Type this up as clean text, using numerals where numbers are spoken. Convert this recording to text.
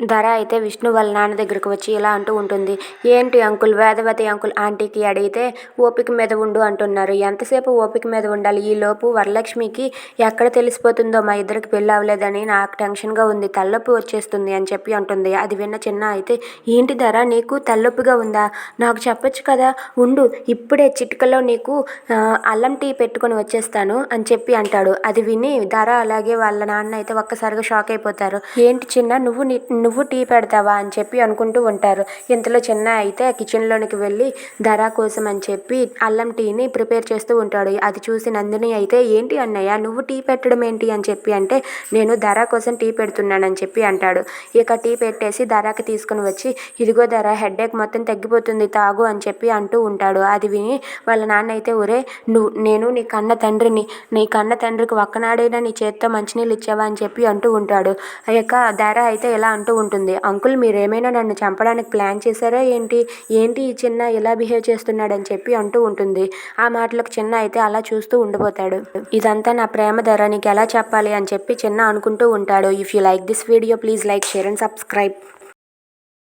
ధర అయితే విష్ణు వాళ్ళ నాన్న దగ్గరకు వచ్చి ఇలా అంటూ ఉంటుంది. ఏంటి అంకుల్, వేదవతి అంకుల్ ఆంటీకి అడిగితే ఓపిక మీద ఉండు అంటున్నారు. ఎంతసేపు ఓపిక మీద ఉండాలి? ఈలోపు వరలక్ష్మికి ఎక్కడ తెలిసిపోతుందో మా ఇద్దరికి పెళ్ళి అవ్వలేదని నాకు టెన్షన్గా ఉంది, తలనొప్పి వచ్చేస్తుంది అని చెప్పి అంటుంది. అది విన్న చిన్న అయితే, ఏంటి ధర నీకు తలనొప్పిగా ఉందా? నాకు చెప్పొచ్చు కదా, ఉండు ఇప్పుడే చిటికలో నీకు అల్లం టీ పెట్టుకొని వచ్చేస్తాను అని చెప్పి అంటాడు. అది విని ధర అలాగే వాళ్ళ నాన్న అయితే ఒక్కసారిగా షాక్ అయిపోతారు. ఏంటి చిన్న, నువ్వు టీ పెడతావా అని చెప్పి అనుకుంటూ ఉంటారు. ఇంతలో చిన్న అయితే కిచెన్లోనికి వెళ్ళి ధర కోసం అని చెప్పి అల్లం టీని ప్రిపేర్ చేస్తూ ఉంటాడు. అది చూసి నందిని అయితే, ఏంటి అన్నయ్య నువ్వు టీ పెట్టడం ఏంటి అని చెప్పి అంటే, నేను ధర కోసం టీ పెడుతున్నానని చెప్పి అంటాడు. ఇక టీ పెట్టేసి ధరకి తీసుకుని వచ్చి, ఇదిగో ధర హెడేక్ మొత్తం తగ్గిపోతుంది తాగు అని చెప్పి అంటూ ఉంటాడు. అది విని వాళ్ళ నాన్న అయితే, ఒరే నేను నీ కన్న తండ్రిని, నీ కన్న తండ్రికి ఒక్కనాడైనా నీ చేత్తో మంచినీళ్ళు ఇచ్చావా అని చెప్పి అంటూ ఉంటాడు. ఇక ధర అయితే ఇలా అంటూ ఉంటుంది. అంకుల్ మీరేమైనా నన్ను చంపడానికి ప్లాన్ చేశారా ఏంటి? ఏంటి ఈ చిన్న ఇలా బిహేవ్ చేస్తున్నాడని చెప్పి అంటూ ఉంటుంది. ఆ మాటలకు చిన్న అయితే అలా చూస్తూ ఉండిపోతాడు. ఇదంతా నా ప్రేమ ధర, నీకు ఎలా చెప్పాలి అని చెప్పి చిన్న అనుకుంటూ ఉంటాడు. If you like this video please like, share and subscribe.